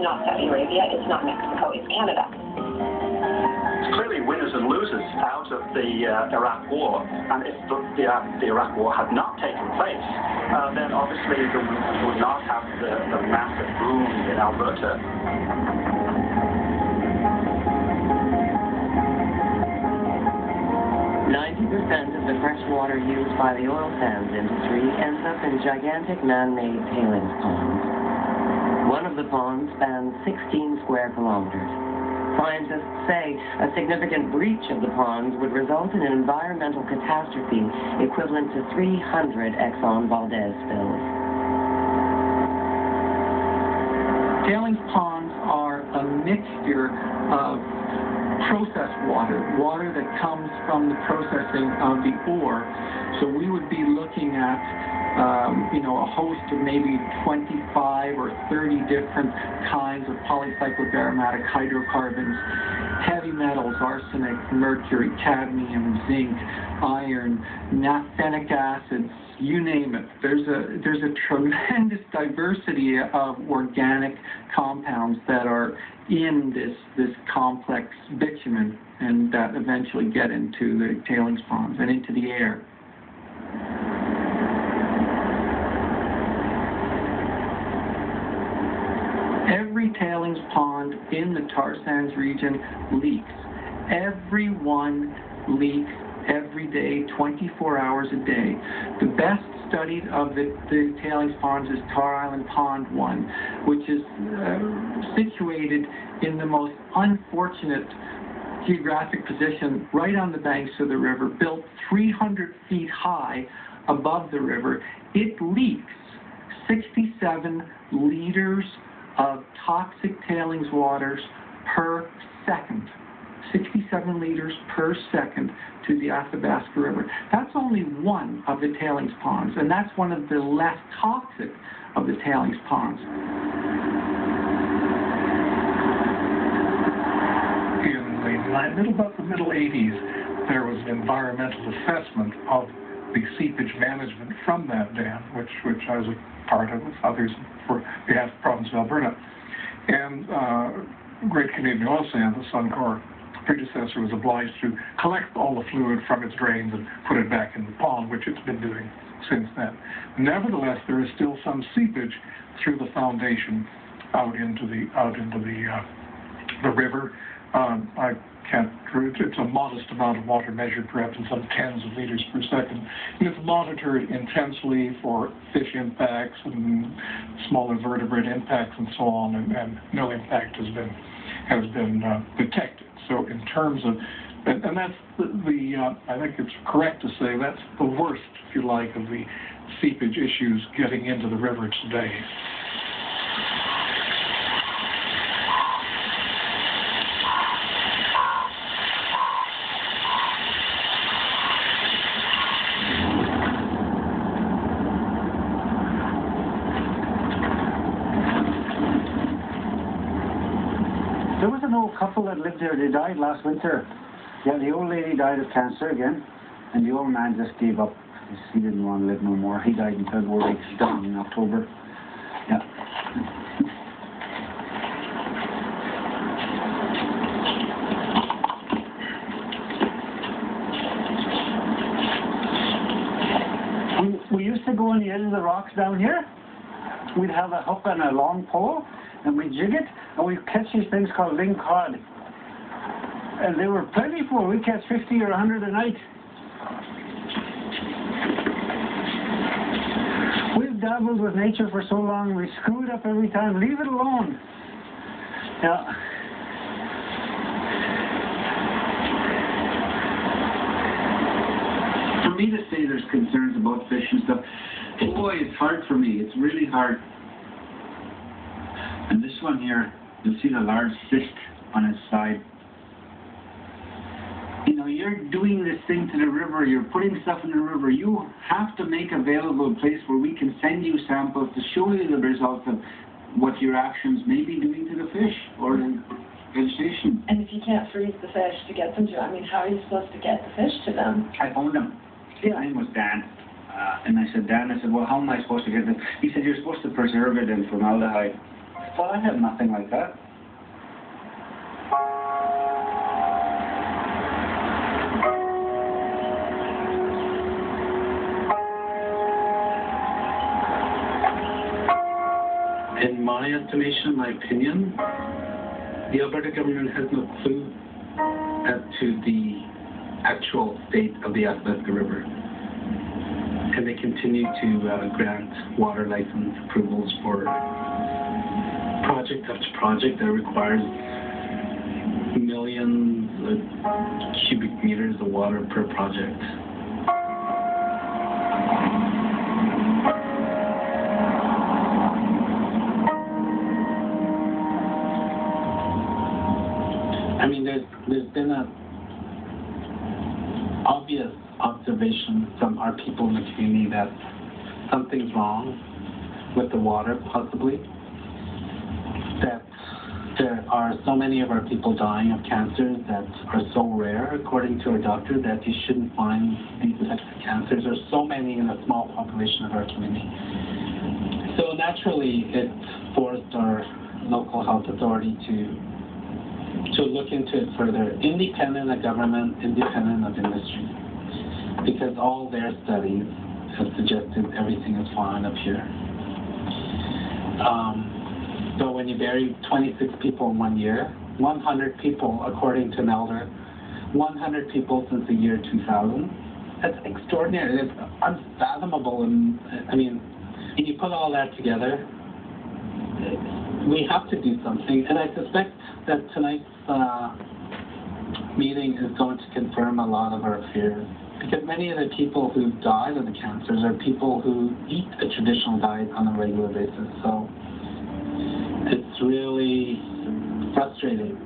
It's not Saudi Arabia, it's not Mexico, it's Canada. Clearly winners and losers out of the Iraq War, and if the Iraq War had not taken place, then obviously we would not have the massive boom in Alberta. 90% of the fresh water used by the oil sands industry ends up in gigantic man-made tailings ponds. One of the ponds spans 16 square kilometers. Scientists say a significant breach of the ponds would result in an environmental catastrophe equivalent to 300 Exxon Valdez spills. Tailings ponds are a mixture of processed water that comes from the processing of the ore. So we would be looking at, a host of maybe 25 or 30 different kinds of polycycloaromatic hydrocarbons, heavy metals, arsenic, mercury, cadmium, zinc, iron, naphthenic acids, you name it. There's a tremendous diversity of organic compounds that are in this complex bitumen and that eventually get into the tailings ponds and into the air. Every tailings pond in the tar sands region leaks. Every one leaks every day, 24 hours a day. The best studied of the tailings ponds is Tar Island Pond 1, which is situated in the most unfortunate geographic position right on the banks of the river, built 300 feet high above the river. It leaks 67 liters of toxic tailings waters per second. 67 liters per second to the Athabasca River. That's only one of the tailings ponds, and that's one of the less toxic of the tailings ponds. In about the middle 80s, there was an environmental assessment of the seepage management from that dam, which I was a part of with others for behalf of the province of Alberta. And Great Canadian Oil Sands, the Suncor predecessor, was obliged to collect all the fluid from its drains and put it back in the pond, which it's been doing since then. Nevertheless, there is still some seepage through the foundation out into the river. I can't. It's a modest amount of water measured, perhaps in some tens of liters per second. And it's monitored intensely for fish impacts and small invertebrate impacts and so on, and no impact has been detected. So in terms of, and that's I think it's correct to say that's the worst, if you like, of the seepage issues getting into the river today. There was an old couple that lived there. They died last winter. Yeah, the old lady died of cancer again, and the old man just gave up. He didn't want to live no more. He died in February. She died in October. Yeah. We used to go on the edge of the rocks down here. We'd have a hook on a long pole, and we'd jig it, and we'd catch these things called ling cod. And they were plentiful. We'd catch 50 or 100 a night. We've dabbled with nature for so long, we screw it up every time. Leave it alone. Yeah. For me to say there's concerns about fish and stuff, boy, it's hard for me. It's really hard. And this one here, you'll see the large cyst on its side. You know, you're doing this thing to the river, you're putting stuff in the river. You have to make available a place where we can send you samples to show you the results of what your actions may be doing to the fish or the vegetation. And if you can't freeze the fish to get them to, how are you supposed to get the fish to them? I phoned him. His name was Dan. And I said, Dan, well, how am I supposed to get this? He said, you're supposed to preserve it in formaldehyde. Well, I have nothing like that. In my estimation, my opinion, the Alberta government has no clue as to the actual state of the Athabasca River. And they continue to grant water license approvals for project after project that requires millions of cubic meters of water per project. I mean, there's been a obvious observation from our people in the community that something's wrong with the water, possibly. That there are so many of our people dying of cancers that are so rare, according to our doctor, that you shouldn't find these types of cancers. There's so many in a small population of our community. So naturally, it forced our local health authority to look into it further, independent of government, independent of industry, because all their studies have suggested everything is fine up here. So when you bury 26 people in 1 year, 100 people, according to an elder, 100 people since the year 2000, that's extraordinary. It's unfathomable. And I mean, when you put all that together, we have to do something. And I suspect that tonight's meeting is going to confirm a lot of our fears. Because many of the people who died of the cancers are people who eat a traditional diet on a regular basis. So it's really frustrating